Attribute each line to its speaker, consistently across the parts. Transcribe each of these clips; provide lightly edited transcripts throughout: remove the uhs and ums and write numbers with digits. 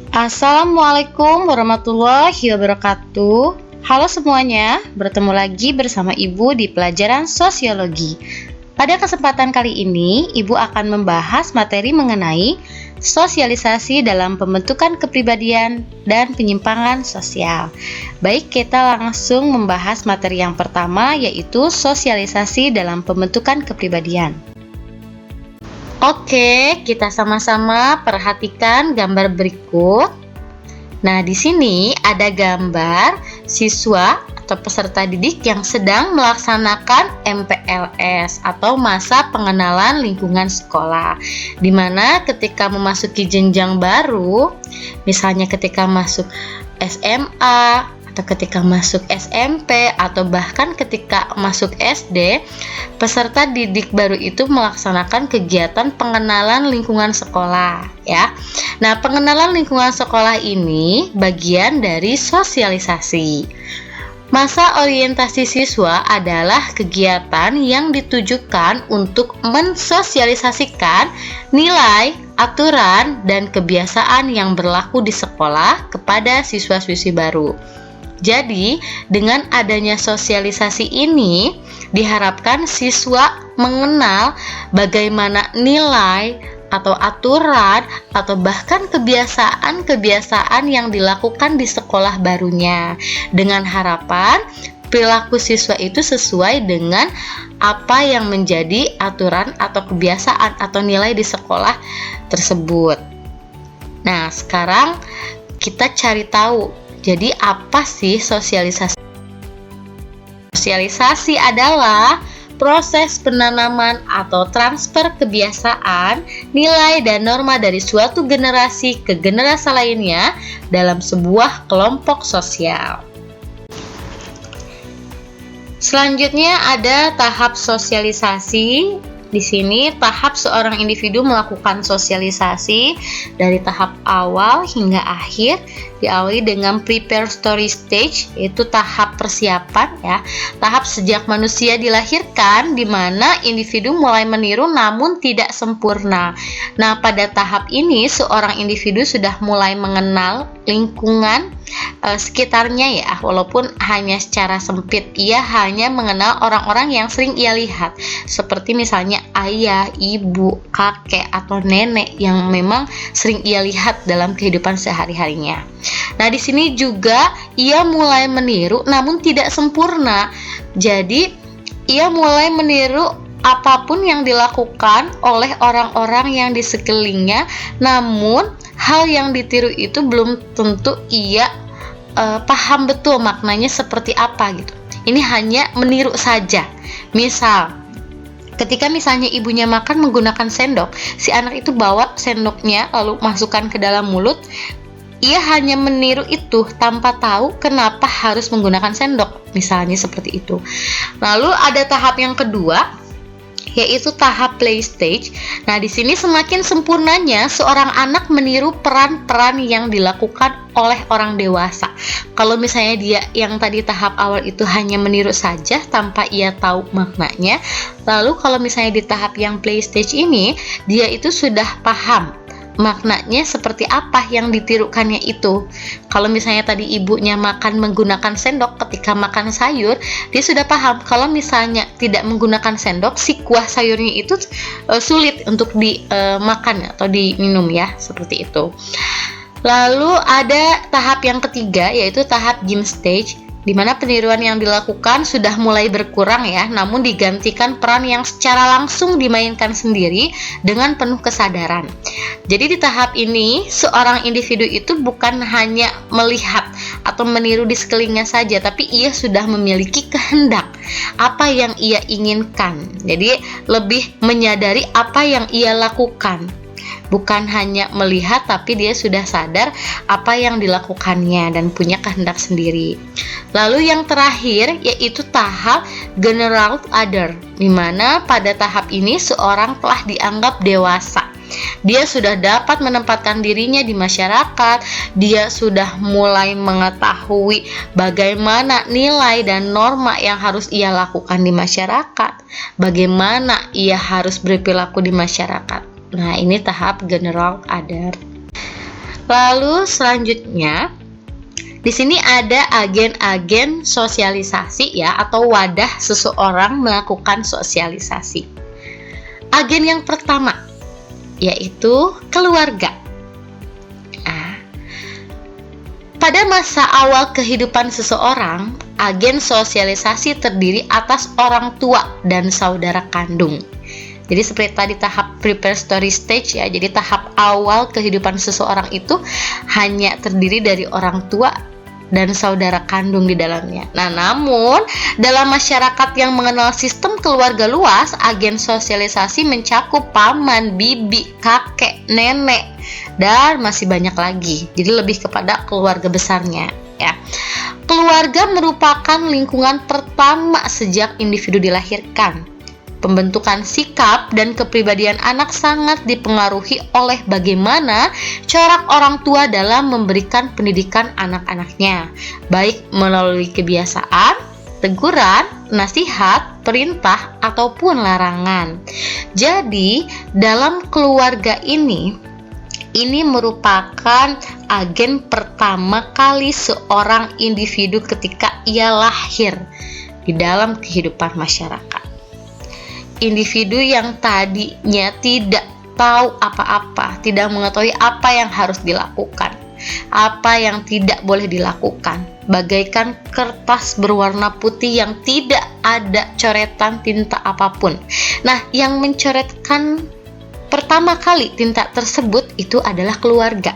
Speaker 1: Assalamualaikum warahmatullahi wabarakatuh. Halo semuanya, bertemu lagi bersama Ibu di pelajaran sosiologi. Pada kesempatan kali ini, Ibu akan membahas materi mengenai sosialisasi dalam pembentukan kepribadian dan penyimpangan sosial. Baik, kita langsung membahas materi yang pertama, yaitu sosialisasi dalam pembentukan kepribadian. Oke, kita sama-sama perhatikan gambar berikut. Nah, di sini ada gambar siswa atau peserta didik yang sedang melaksanakan MPLS atau masa pengenalan lingkungan sekolah. Di mana ketika memasuki jenjang baru, misalnya ketika masuk SMA, atau ketika masuk SMP, atau bahkan ketika masuk SD, peserta didik baru itu melaksanakan kegiatan pengenalan lingkungan sekolah, ya. Nah, pengenalan lingkungan sekolah ini bagian dari sosialisasi. Masa orientasi siswa adalah kegiatan yang ditujukan untuk mensosialisasikan nilai, aturan, dan kebiasaan yang berlaku di sekolah kepada siswa-siswi baru. Jadi, dengan adanya sosialisasi ini, diharapkan siswa mengenal bagaimana nilai atau aturan atau bahkan kebiasaan-kebiasaan yang dilakukan di sekolah barunya, dengan harapan perilaku siswa itu sesuai dengan apa yang menjadi aturan atau kebiasaan atau nilai di sekolah tersebut. Nah, sekarang kita cari tahu, jadi apa sih sosialisasi? Sosialisasi adalah proses penanaman atau transfer kebiasaan, nilai, dan norma dari suatu generasi ke generasi lainnya dalam sebuah kelompok sosial. Selanjutnya ada tahap sosialisasi. Di sini tahap seorang individu melakukan sosialisasi dari tahap awal hingga akhir, diawali dengan preparatory stage, yaitu tahap persiapan, ya. Tahap sejak manusia dilahirkan, di mana individu mulai meniru namun tidak sempurna. Nah, pada tahap ini seorang individu sudah mulai mengenal lingkungan sekitarnya, ya, walaupun hanya secara sempit. Ia hanya mengenal orang-orang yang sering ia lihat, seperti misalnya ayah, ibu, kakek, atau nenek yang memang sering ia lihat dalam kehidupan sehari-harinya. Nah, di sini juga ia mulai meniru namun tidak sempurna. Jadi, ia mulai meniru apapun yang dilakukan oleh orang-orang yang di sekelilingnya, namun hal yang ditiru itu belum tentu ia paham betul maknanya seperti apa gitu. Ini hanya meniru saja. Misal, ketika misalnya ibunya makan menggunakan sendok, si anak itu bawa sendoknya lalu masukkan ke dalam mulut. Ia hanya meniru itu tanpa tahu kenapa harus menggunakan sendok, misalnya seperti itu. Lalu ada tahap yang kedua, yaitu tahap play stage. Nah, di sini semakin sempurnanya seorang anak meniru peran-peran yang dilakukan oleh orang dewasa. Kalau misalnya dia yang tadi tahap awal itu hanya meniru saja tanpa ia tahu maknanya, lalu kalau misalnya di tahap yang play stage ini, dia itu sudah paham maknanya seperti apa yang ditirukannya itu. Kalau misalnya tadi ibunya makan menggunakan sendok ketika makan sayur, dia sudah paham kalau misalnya tidak menggunakan sendok, si kuah sayurnya itu sulit untuk dimakan atau diminum, ya, seperti itu. Lalu ada tahap yang ketiga, yaitu tahap game stage, di mana peniruan yang dilakukan sudah mulai berkurang, ya, namun digantikan peran yang secara langsung dimainkan sendiri dengan penuh kesadaran. Jadi di tahap ini seorang individu itu bukan hanya melihat atau meniru di sekelilingnya saja, tapi ia sudah memiliki kehendak apa yang ia inginkan. Jadi lebih menyadari apa yang ia lakukan. Bukan hanya melihat, tapi dia sudah sadar apa yang dilakukannya dan punya kehendak sendiri. Lalu yang terakhir yaitu tahap general other, di mana pada tahap ini seorang telah dianggap dewasa. Dia sudah dapat menempatkan dirinya di masyarakat, dia sudah mulai mengetahui bagaimana nilai dan norma yang harus ia lakukan di masyarakat, bagaimana ia harus berperilaku di masyarakat. Nah, ini tahap general other. Lalu selanjutnya di sini ada agen-agen sosialisasi ya, atau wadah seseorang melakukan sosialisasi. Agen yang pertama yaitu keluarga. Pada masa awal kehidupan seseorang, agen sosialisasi terdiri atas orang tua dan saudara kandung. Jadi seperti tadi tahap preparatory stage ya, jadi tahap awal kehidupan seseorang itu hanya terdiri dari orang tua dan saudara kandung di dalamnya. Nah, namun dalam masyarakat yang mengenal sistem keluarga luas, agen sosialisasi mencakup paman, bibi, kakek, nenek, dan masih banyak lagi. Jadi lebih kepada keluarga besarnya ya. Keluarga merupakan lingkungan pertama sejak individu dilahirkan. Pembentukan sikap dan kepribadian anak sangat dipengaruhi oleh bagaimana corak orang tua dalam memberikan pendidikan anak-anaknya, baik melalui kebiasaan, teguran, nasihat, perintah, ataupun larangan. Jadi, dalam keluarga ini merupakan agen pertama kali seorang individu ketika ia lahir di dalam kehidupan masyarakat. Individu yang tadinya tidak tahu apa-apa, tidak mengetahui apa yang harus dilakukan, apa yang tidak boleh dilakukan, bagaikan kertas berwarna putih yang tidak ada coretan tinta apapun. Nah, yang mencoretkan pertama kali tinta tersebut itu adalah keluarga.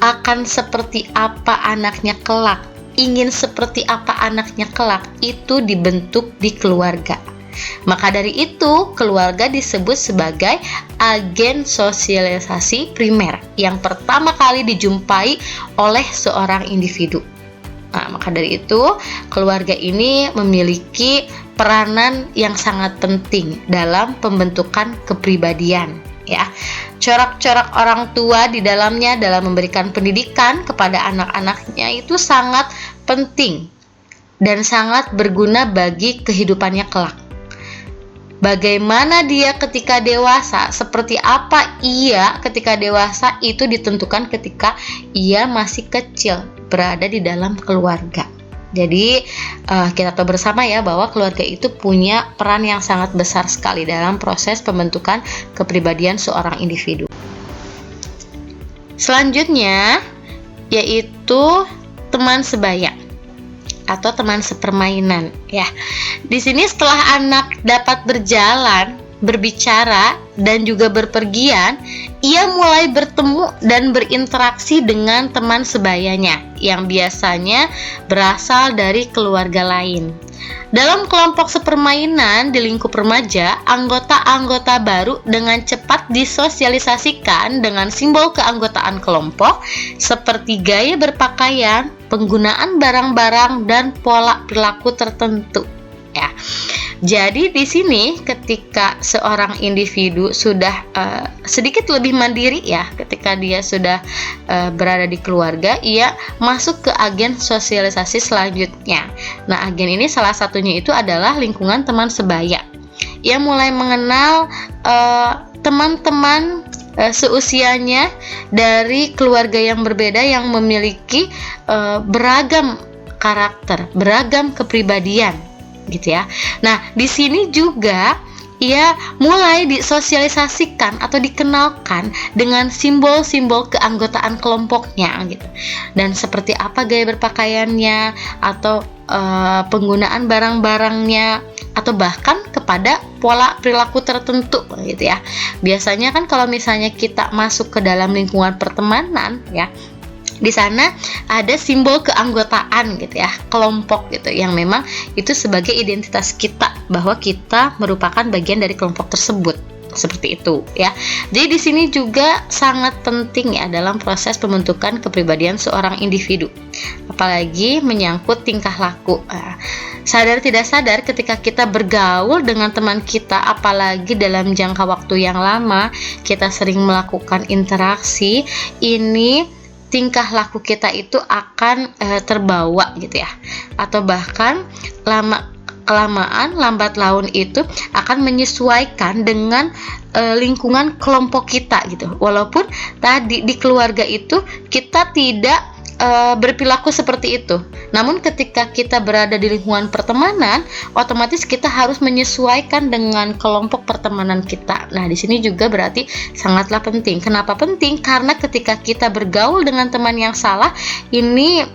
Speaker 1: Akan seperti apa anaknya kelak, ingin seperti apa anaknya kelak, itu dibentuk di keluarga. Maka dari itu, keluarga disebut sebagai agen sosialisasi primer yang pertama kali dijumpai oleh seorang individu. Nah, maka dari itu, keluarga ini memiliki peranan yang sangat penting dalam pembentukan kepribadian, ya. Corak-corak orang tua di dalamnya dalam memberikan pendidikan kepada anak-anaknya itu sangat penting dan sangat berguna bagi kehidupannya kelak. Bagaimana dia ketika dewasa, seperti apa ia ketika dewasa, itu ditentukan ketika ia masih kecil, berada di dalam keluarga. Jadi kita tahu bersama ya bahwa keluarga itu punya peran yang sangat besar sekali dalam proses pembentukan kepribadian seorang individu. Selanjutnya yaitu teman sebaya atau teman sepermainan ya. Di sini setelah anak dapat berjalan, berbicara, dan juga berpergian, ia mulai bertemu dan berinteraksi dengan teman sebayanya yang biasanya berasal dari keluarga lain. Dalam kelompok sepermainan di lingkup remaja, anggota-anggota baru dengan cepat disosialisasikan dengan simbol keanggotaan kelompok seperti gaya berpakaian, penggunaan barang-barang, dan pola perilaku tertentu. Ya. Jadi di sini ketika seorang individu sudah sedikit lebih mandiri ya, ketika dia sudah berada di keluarga, ia masuk ke agen sosialisasi selanjutnya. Nah, agen ini salah satunya itu adalah lingkungan teman sebaya. Ia mulai mengenal teman-teman seusianya dari keluarga yang berbeda yang memiliki beragam karakter, beragam kepribadian. Gitu ya. Nah, di sini juga ia mulai disosialisasikan atau dikenalkan dengan simbol-simbol keanggotaan kelompoknya gitu. Dan seperti apa gaya berpakaiannya atau penggunaan barang-barangnya atau bahkan kepada pola perilaku tertentu gitu ya. Biasanya kan kalau misalnya kita masuk ke dalam lingkungan pertemanan ya, di sana ada simbol keanggotaan gitu ya, kelompok gitu, yang memang itu sebagai identitas kita bahwa kita merupakan bagian dari kelompok tersebut, seperti itu ya. Jadi di sini juga sangat penting ya dalam proses pembentukan kepribadian seorang individu, apalagi menyangkut tingkah laku. Sadar tidak sadar ketika kita bergaul dengan teman kita, apalagi dalam jangka waktu yang lama, kita sering melakukan interaksi, ini tingkah laku kita itu akan terbawa gitu ya, atau bahkan kelamaan lambat laun itu akan menyesuaikan dengan lingkungan kelompok kita gitu. Walaupun tadi di keluarga itu kita tidak berperilaku seperti itu, namun ketika kita berada di lingkungan pertemanan, otomatis kita harus menyesuaikan dengan kelompok pertemanan kita. Nah, di sini juga berarti sangatlah penting. Kenapa penting? Karena ketika kita bergaul dengan teman yang salah, ini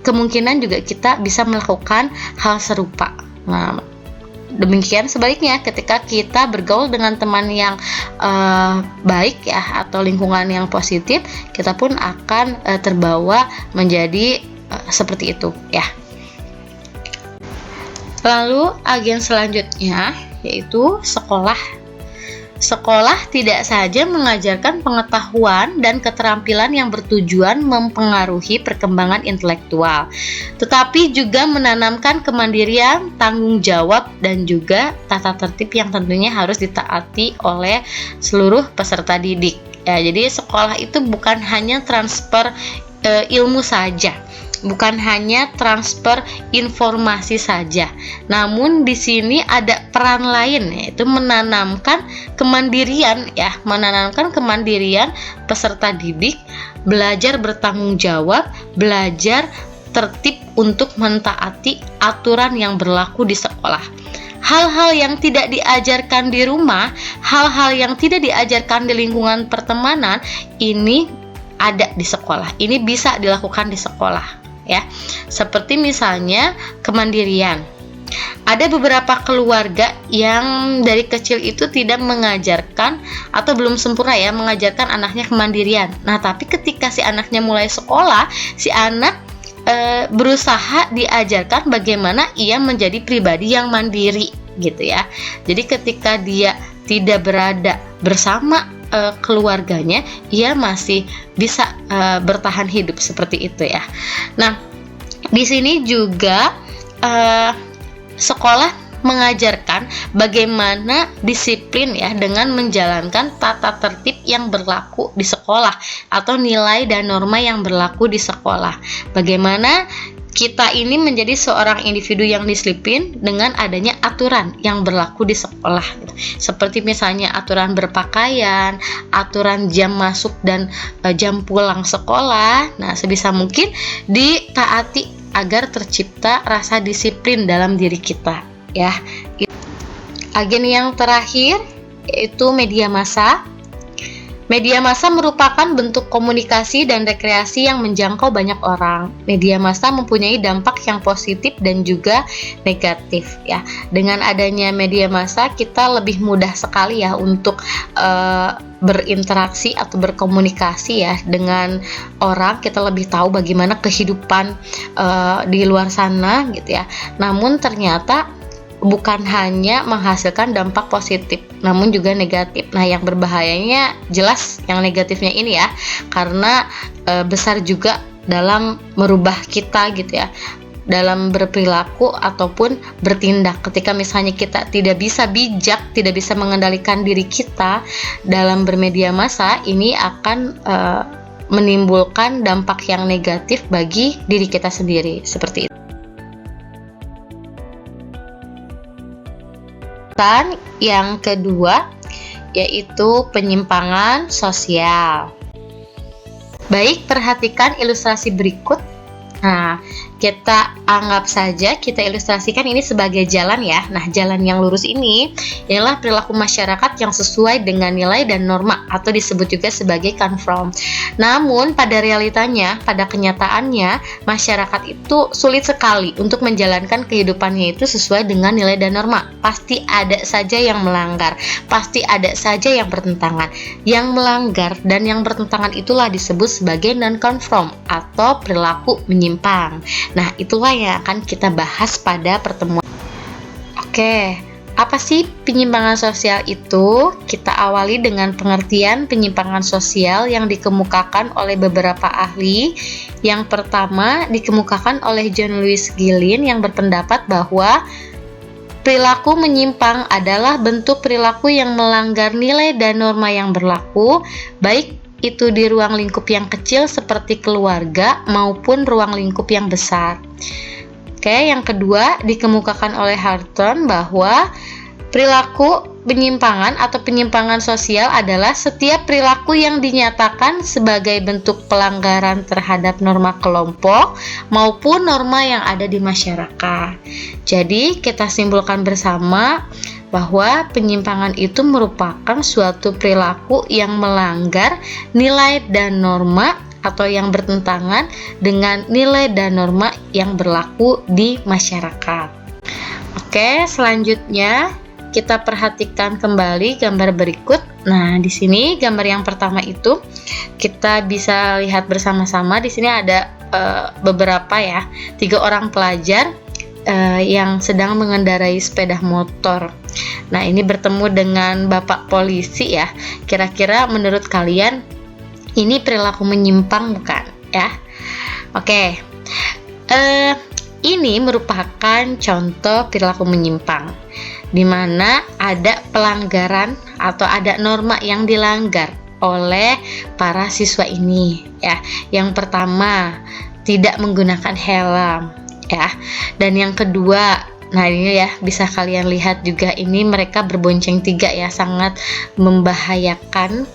Speaker 1: kemungkinan juga kita bisa melakukan hal serupa. Nah, demikian sebaliknya, ketika kita bergaul dengan teman yang baik ya, atau lingkungan yang positif, kita pun akan terbawa menjadi seperti itu ya. Lalu agen selanjutnya yaitu sekolah. Sekolah tidak saja mengajarkan pengetahuan dan keterampilan yang bertujuan mempengaruhi perkembangan intelektual, tetapi juga menanamkan kemandirian, tanggung jawab, dan juga tata tertib yang tentunya harus ditaati oleh seluruh peserta didik. Ya, jadi sekolah itu bukan hanya transfer ilmu saja, bukan hanya transfer informasi saja, namun di sini ada peran lain, yaitu menanamkan kemandirian ya, menanamkan kemandirian peserta didik, belajar bertanggung jawab, belajar tertib untuk mentaati aturan yang berlaku di sekolah. Hal-hal yang tidak diajarkan di rumah, hal-hal yang tidak diajarkan di lingkungan pertemanan, ini ada di sekolah. Ini bisa dilakukan di sekolah ya. Seperti misalnya kemandirian. Ada beberapa keluarga yang dari kecil itu tidak mengajarkan atau belum sempurna ya mengajarkan anaknya kemandirian. Nah, tapi ketika si anaknya mulai sekolah, si anak berusaha diajarkan bagaimana ia menjadi pribadi yang mandiri gitu ya. Jadi ketika dia tidak berada bersama keluarganya, ia masih bisa bertahan hidup seperti itu ya. Nah, di sini juga sekolah mengajarkan bagaimana disiplin ya dengan menjalankan tata tertib yang berlaku di sekolah atau nilai dan norma yang berlaku di sekolah. Bagaimana kita ini menjadi seorang individu yang disiplin dengan adanya aturan yang berlaku di sekolah gitu. Seperti misalnya aturan berpakaian, aturan jam masuk dan jam pulang sekolah. Nah, sebisa mungkin ditaati agar tercipta rasa disiplin dalam diri kita ya. Agen yang terakhir yaitu media massa. Media massa merupakan bentuk komunikasi dan rekreasi yang menjangkau banyak orang. Media massa mempunyai dampak yang positif dan juga negatif ya. Dengan adanya media massa, kita lebih mudah sekali ya untuk berinteraksi atau berkomunikasi ya dengan orang. Kita lebih tahu bagaimana kehidupan di luar sana gitu ya. Namun ternyata bukan hanya menghasilkan dampak positif, namun juga negatif. Nah, yang berbahayanya jelas yang negatifnya ini ya, karena besar juga dalam merubah kita gitu ya, dalam berperilaku ataupun bertindak. Ketika misalnya kita tidak bisa bijak, tidak bisa mengendalikan diri kita dalam bermedia massa, ini akan menimbulkan dampak yang negatif bagi diri kita sendiri, seperti itu. Yang kedua yaitu penyimpangan sosial. Baik, perhatikan ilustrasi berikut. Nah, kita anggap saja, kita ilustrasikan ini sebagai jalan ya. Nah, jalan yang lurus ini ialah perilaku masyarakat yang sesuai dengan nilai dan norma atau disebut juga sebagai conform. Namun pada realitanya, pada kenyataannya, masyarakat itu sulit sekali untuk menjalankan kehidupannya itu sesuai dengan nilai dan norma. Pasti ada saja yang melanggar, pasti ada saja yang bertentangan. Yang melanggar dan yang bertentangan itulah disebut sebagai non-conform atau perilaku menyimpang. Nah, itulah yang akan kita bahas pada pertemuan. Oke, apa sih penyimpangan sosial itu? Kita awali dengan pengertian penyimpangan sosial yang dikemukakan oleh beberapa ahli. Yang pertama dikemukakan oleh John Lewis Gillin yang berpendapat bahwa perilaku menyimpang adalah bentuk perilaku yang melanggar nilai dan norma yang berlaku, baik itu di ruang lingkup yang kecil seperti keluarga maupun ruang lingkup yang besar. Oke, yang kedua dikemukakan oleh Harton bahwa perilaku penyimpangan atau penyimpangan sosial adalah setiap perilaku yang dinyatakan sebagai bentuk pelanggaran terhadap norma kelompok maupun norma yang ada di masyarakat. Jadi, kita simpulkan bersama bahwa penyimpangan itu merupakan suatu perilaku yang melanggar nilai dan norma atau yang bertentangan dengan nilai dan norma yang berlaku di masyarakat. Oke, selanjutnya kita perhatikan kembali gambar berikut. Nah, di sini gambar yang pertama itu kita bisa lihat bersama-sama. Di sini ada beberapa 3 orang pelajar yang sedang mengendarai sepeda motor. Nah, ini bertemu dengan bapak polisi ya. Kira-kira menurut kalian ini perilaku menyimpang bukan ya? Oke. Ini merupakan contoh perilaku menyimpang di mana ada pelanggaran atau ada norma yang dilanggar oleh para siswa ini ya. Yang pertama, tidak menggunakan helm ya. Dan yang kedua, nah ini ya bisa kalian lihat juga ini mereka berbonceng 3 ya, sangat membahayakan.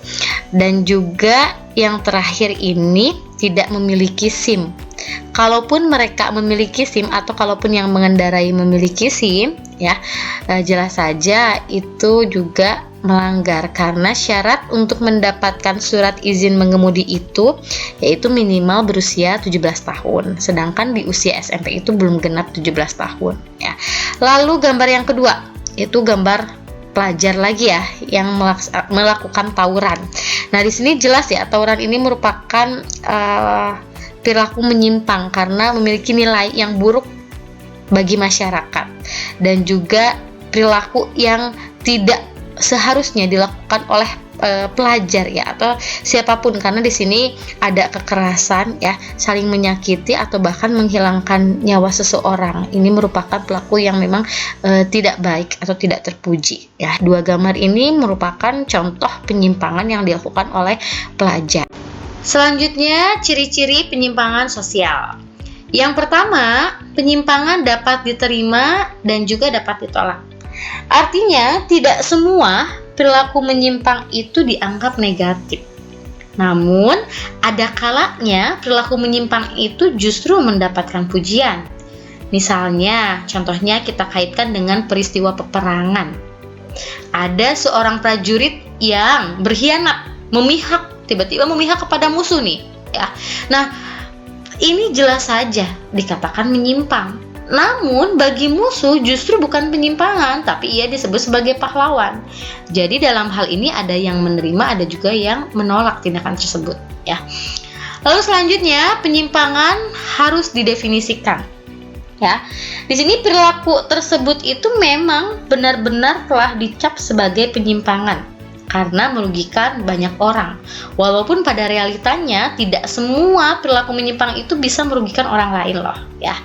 Speaker 1: Dan juga yang terakhir ini tidak memiliki SIM. Kalaupun mereka memiliki SIM atau kalaupun yang mengendarai memiliki SIM ya, jelas saja itu juga melanggar karena syarat untuk mendapatkan surat izin mengemudi itu yaitu minimal berusia 17 tahun. Sedangkan di usia SMP itu belum genap 17 tahun ya. Lalu gambar yang kedua itu gambar pelajar lagi ya yang melakukan tawuran. Nah, di sini jelas ya tawuran ini merupakan perilaku menyimpang karena memiliki nilai yang buruk bagi masyarakat dan juga perilaku yang tidak seharusnya dilakukan oleh pelajar ya atau siapapun, karena di sini ada kekerasan ya, saling menyakiti atau bahkan menghilangkan nyawa seseorang. Ini merupakan pelaku yang memang tidak baik atau tidak terpuji ya. 2 gambar ini merupakan contoh penyimpangan yang dilakukan oleh pelajar. Selanjutnya, ciri-ciri penyimpangan sosial. Yang pertama, penyimpangan dapat diterima dan juga dapat ditolak. Artinya, tidak semua perilaku menyimpang itu dianggap negatif. Namun, ada kalanya perilaku menyimpang itu justru mendapatkan pujian. Misalnya, contohnya kita kaitkan dengan peristiwa peperangan. Ada seorang prajurit yang berkhianat, tiba-tiba memihak kepada musuh nih, ya. Nah, ini jelas saja dikatakan menyimpang. Namun bagi musuh justru bukan penyimpangan, tapi ia disebut sebagai pahlawan. Jadi dalam hal ini ada yang menerima, ada juga yang menolak tindakan tersebut ya. Lalu selanjutnya, penyimpangan harus didefinisikan ya. Di sini perilaku tersebut itu memang benar-benar telah dicap sebagai penyimpangan karena merugikan banyak orang. Walaupun pada realitanya tidak semua perilaku menyimpang itu bisa merugikan orang lain loh ya.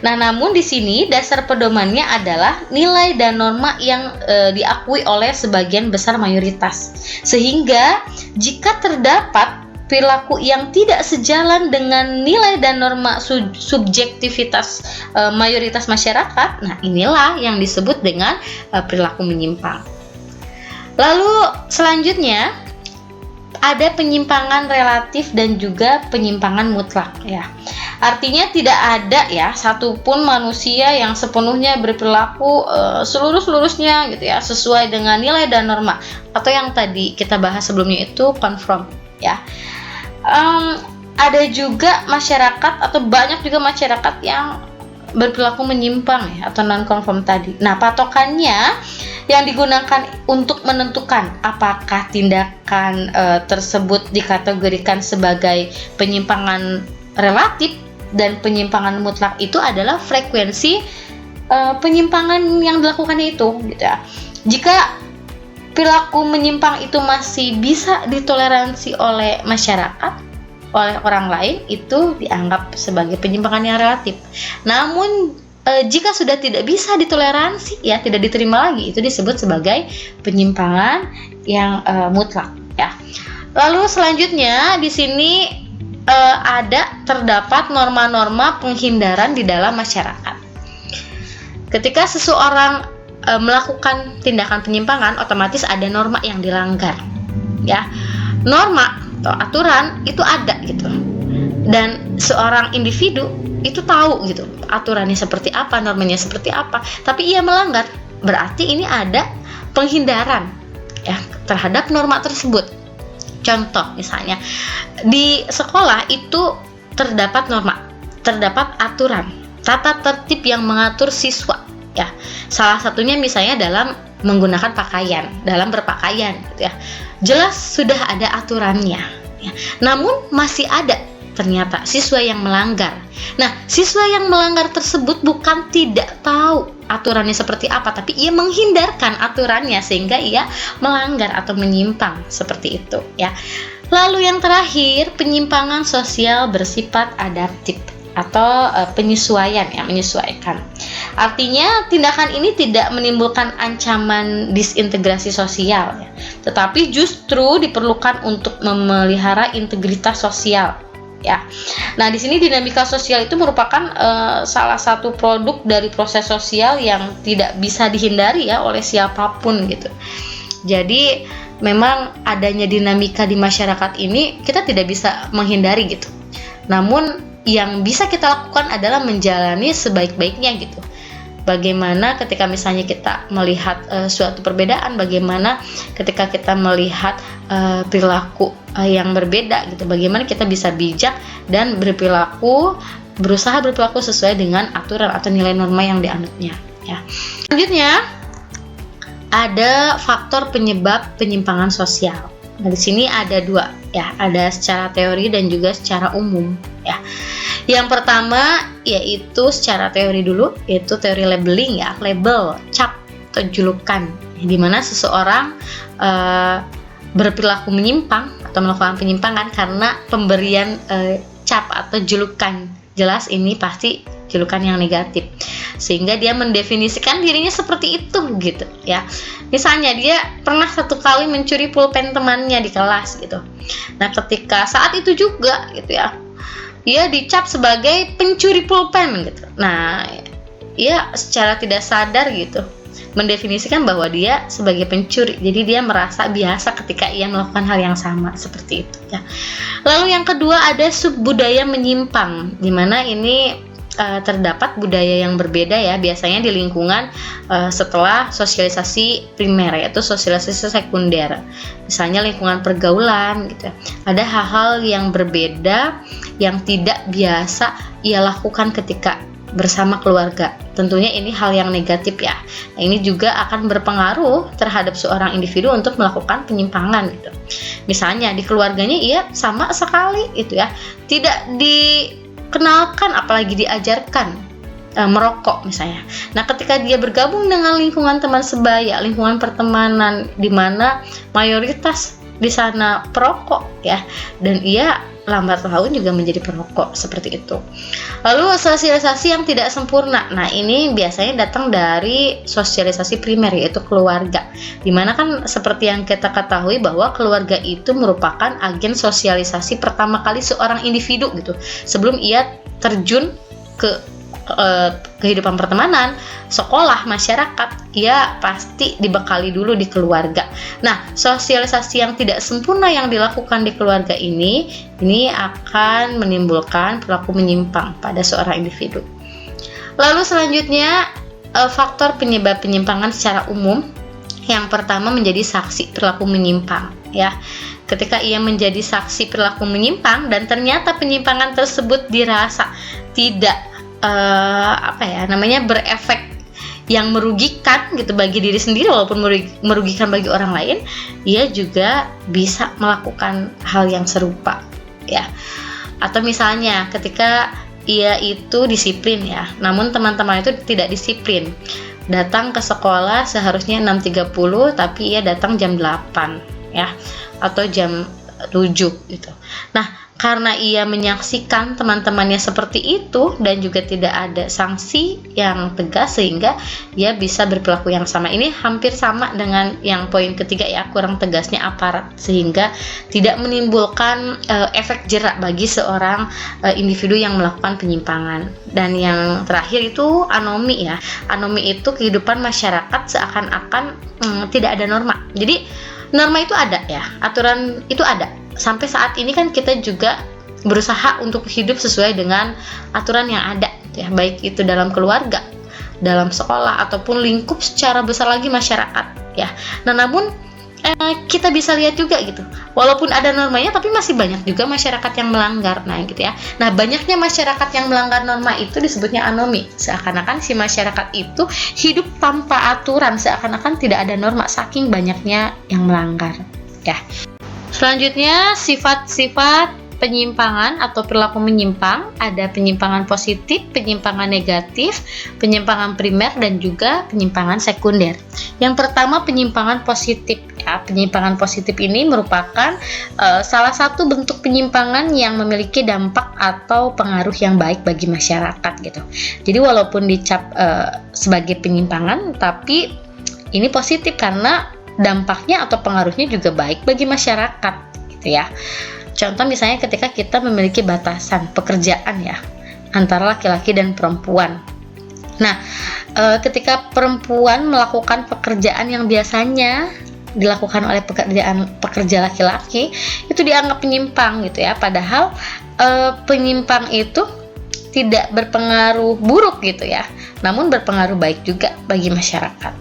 Speaker 1: Nah, namun di sini dasar pedomannya adalah nilai dan norma yang diakui oleh sebagian besar mayoritas. Sehingga jika terdapat perilaku yang tidak sejalan dengan nilai dan norma subjektivitas mayoritas masyarakat, nah inilah yang disebut dengan perilaku menyimpang. Lalu selanjutnya ada penyimpangan relatif dan juga penyimpangan mutlak ya. Artinya tidak ada ya satupun manusia yang sepenuhnya berperilaku seluruhnya gitu ya sesuai dengan nilai dan norma, atau yang tadi kita bahas sebelumnya itu konform ya. Ada juga masyarakat atau banyak juga masyarakat yang berperilaku menyimpang ya atau non-konform tadi. Nah, patokannya yang digunakan untuk menentukan apakah tindakan tersebut dikategorikan sebagai penyimpangan relatif dan penyimpangan mutlak itu adalah frekuensi penyimpangan yang dilakukan itu gitu ya. Jika perilaku menyimpang itu masih bisa ditoleransi oleh masyarakat, oleh orang lain, itu dianggap sebagai penyimpangan yang relatif. Namun jika sudah tidak bisa ditoleransi ya, tidak diterima lagi, itu disebut sebagai penyimpangan yang mutlak ya. Lalu selanjutnya di sini terdapat norma-norma penghindaran di dalam masyarakat Ketika seseorang melakukan tindakan penyimpangan, otomatis ada norma yang dilanggar, ya. Norma atau aturan itu ada gitu, dan seorang individu itu tahu gitu aturannya seperti apa, normanya seperti apa, tapi ia melanggar, berarti ini ada penghindaran ya terhadap norma tersebut. Contoh misalnya di sekolah itu terdapat norma, terdapat aturan, tata tertib yang mengatur siswa ya. Salah satunya misalnya dalam menggunakan pakaian, dalam berpakaian gitu ya. Jelas sudah ada aturannya ya. Namun masih ada ternyata siswa yang melanggar. Nah, siswa yang melanggar tersebut bukan tidak tahu aturannya seperti apa, tapi ia menghindarkan aturannya sehingga ia melanggar atau menyimpang seperti itu ya. Lalu yang terakhir, penyimpangan sosial bersifat adaptif atau penyesuaian ya, menyesuaikan. Artinya tindakan ini tidak menimbulkan ancaman disintegrasi sosial ya, tetapi justru diperlukan untuk memelihara integritas sosial ya. Nah, di sini dinamika sosial itu merupakan salah satu produk dari proses sosial yang tidak bisa dihindari ya oleh siapapun gitu. Jadi memang adanya dinamika di masyarakat ini kita tidak bisa menghindari gitu. Namun yang bisa kita lakukan adalah menjalani sebaik-baiknya gitu. Bagaimana ketika misalnya kita melihat suatu perbedaan, bagaimana ketika kita melihat perilaku yang berbeda gitu, bagaimana kita bisa bijak dan berusaha berperilaku sesuai dengan aturan atau nilai norma yang dianutnya ya. Selanjutnya ada faktor penyebab penyimpangan sosial. Nah, di sini ada dua ya, ada secara teori dan juga secara umum ya. Yang pertama yaitu secara teori dulu, yaitu teori labeling ya, label, cap atau julukan, di mana seseorang berperilaku menyimpang atau melakukan penyimpangan karena pemberian cap atau julukan. Jelas ini pasti julukan yang negatif, sehingga dia mendefinisikan dirinya seperti itu gitu ya. Misalnya dia pernah satu kali mencuri pulpen temannya di kelas gitu. Nah, ketika saat itu juga gitu ya, dia dicap sebagai pencuri pulpen gitu. Nah, ia secara tidak sadar gitu mendefinisikan bahwa dia sebagai pencuri. Jadi dia merasa biasa ketika ia melakukan hal yang sama seperti itu ya. Lalu yang kedua ada subbudaya menyimpang, di mana ini terdapat budaya yang berbeda ya, biasanya di lingkungan setelah sosialisasi primer, yaitu sosialisasi sekunder. Misalnya lingkungan pergaulan gitu ya. Ada hal-hal yang berbeda yang tidak biasa ia lakukan ketika bersama keluarga. Tentunya ini hal yang negatif ya. Nah, ini juga akan berpengaruh terhadap seorang individu untuk melakukan penyimpangan gitu. Misalnya di keluarganya ia sama sekali itu ya, tidak dikenalkan apalagi diajarkan merokok misalnya. Nah, ketika dia bergabung dengan lingkungan teman sebaya, lingkungan pertemanan di mana mayoritas di sana perokok ya, dan ia lambat laun juga menjadi perokok seperti itu. Lalu sosialisasi yang tidak sempurna. Nah, ini biasanya datang dari sosialisasi primer, yaitu keluarga. Dimana kan seperti yang kita ketahui bahwa keluarga itu merupakan agen sosialisasi pertama kali seorang individu gitu. Sebelum ia terjun ke kehidupan pertemanan, sekolah, masyarakat, ia pasti dibekali dulu di keluarga. Nah, sosialisasi yang tidak sempurna yang dilakukan di keluarga ini akan menimbulkan perilaku menyimpang pada seorang individu. Lalu selanjutnya faktor penyebab penyimpangan secara umum. Yang pertama menjadi saksi perilaku menyimpang ya. Ketika ia menjadi saksi perilaku menyimpang dan ternyata penyimpangan tersebut dirasa tidak berefek yang merugikan gitu bagi diri sendiri walaupun merugikan bagi orang lain, ia juga bisa melakukan hal yang serupa ya. Atau misalnya ketika ia itu disiplin ya, namun teman-teman itu tidak disiplin, datang ke sekolah seharusnya 6.30 tapi ia datang jam 8 ya, atau jam rujuk gitu. Nah, karena ia menyaksikan teman-temannya seperti itu dan juga tidak ada sanksi yang tegas sehingga ia bisa berperilaku yang sama. Ini hampir sama dengan yang poin ketiga ya, kurang tegasnya aparat sehingga tidak menimbulkan efek jerak bagi seorang individu yang melakukan penyimpangan. Dan yang terakhir itu anomi ya. Anomi itu kehidupan masyarakat seakan-akan tidak ada norma. Jadi norma itu ada ya, aturan itu ada. Sampai saat ini kan kita juga berusaha untuk hidup sesuai dengan aturan yang ada ya, baik itu dalam keluarga, dalam sekolah ataupun lingkup secara besar lagi masyarakat ya. Nah, namun kita bisa lihat juga gitu, walaupun ada normanya tapi masih banyak juga masyarakat yang melanggar. Nah gitu ya. Nah, banyaknya masyarakat yang melanggar norma itu disebutnya anomi. Seakan-akan si masyarakat itu hidup tanpa aturan, seakan-akan tidak ada norma saking banyaknya yang melanggar ya. Selanjutnya, sifat-sifat penyimpangan atau perilaku menyimpang. Ada penyimpangan positif, penyimpangan negatif, penyimpangan primer, dan juga penyimpangan sekunder. Yang pertama, penyimpangan positif. Ya, penyimpangan positif ini merupakan salah satu bentuk penyimpangan yang memiliki dampak atau pengaruh yang baik bagi masyarakat gitu. Jadi walaupun dicap sebagai penyimpangan, tapi ini positif karena dampaknya atau pengaruhnya juga baik bagi masyarakat gitu ya. Contoh misalnya ketika kita memiliki batasan pekerjaan ya antara laki-laki dan perempuan. Nah, ketika perempuan melakukan pekerjaan yang biasanya dilakukan oleh pekerja laki-laki, itu dianggap penyimpang gitu ya. Padahal penyimpang itu tidak berpengaruh buruk gitu ya, namun berpengaruh baik juga bagi masyarakat.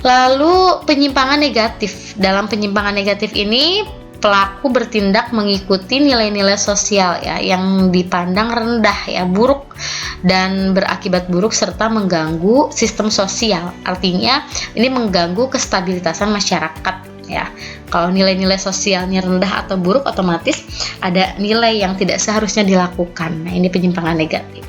Speaker 1: Lalu penyimpangan negatif. Dalam penyimpangan negatif ini pelaku bertindak mengikuti nilai-nilai sosial ya yang dipandang rendah ya, buruk dan berakibat buruk serta mengganggu sistem sosial. Artinya ini mengganggu kestabilitasan masyarakat ya. Kalau nilai-nilai sosialnya rendah atau buruk, otomatis ada nilai yang tidak seharusnya dilakukan. Nah, ini penyimpangan negatif.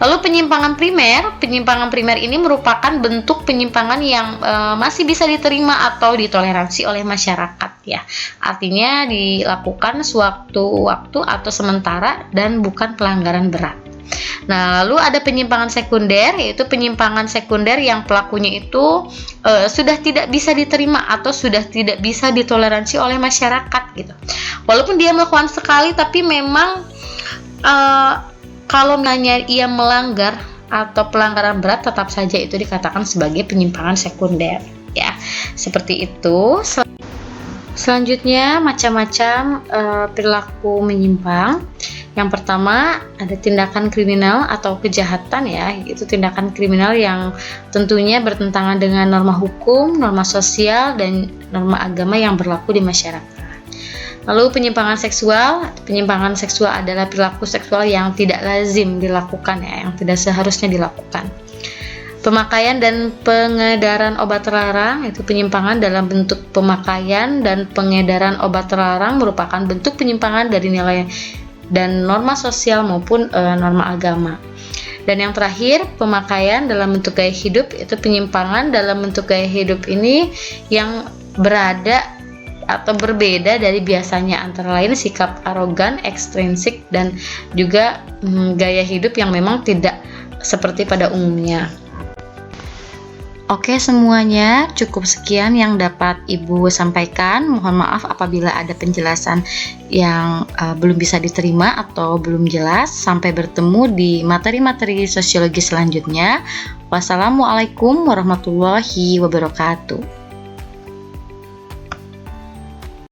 Speaker 1: Lalu penyimpangan primer ini merupakan bentuk penyimpangan yang masih bisa diterima atau ditoleransi oleh masyarakat ya. Artinya dilakukan sewaktu-waktu atau sementara dan bukan pelanggaran berat. Nah, lalu ada penyimpangan sekunder, yaitu penyimpangan sekunder yang pelakunya itu sudah tidak bisa diterima atau sudah tidak bisa ditoleransi oleh masyarakat gitu. Walaupun dia melakukan sekali, tapi memang kalau nanya ia melanggar atau pelanggaran berat, tetap saja itu dikatakan sebagai penyimpangan sekunder ya. Seperti itu. Selanjutnya macam-macam perilaku menyimpang. Yang pertama ada tindakan kriminal atau kejahatan ya, itu tindakan kriminal yang tentunya bertentangan dengan norma hukum, norma sosial, dan norma agama yang berlaku di masyarakat. Lalu penyimpangan seksual adalah perilaku seksual yang tidak lazim dilakukan ya, yang tidak seharusnya dilakukan. Pemakaian dan pengedaran obat terlarang, itu penyimpangan dalam bentuk pemakaian dan pengedaran obat terlarang merupakan bentuk penyimpangan dari nilai dan norma sosial maupun norma agama. Dan yang terakhir, pemakaian dalam bentuk gaya hidup, itu penyimpangan dalam bentuk gaya hidup ini yang berada atau berbeda dari biasanya, antara lain sikap arogan, ekstrinsik, dan juga gaya hidup yang memang tidak seperti pada umumnya. Oke, semuanya cukup sekian yang dapat Ibu sampaikan. Mohon maaf apabila ada penjelasan yang belum bisa diterima atau belum jelas. Sampai bertemu di materi-materi sosiologi selanjutnya. Wassalamualaikum warahmatullahi wabarakatuh.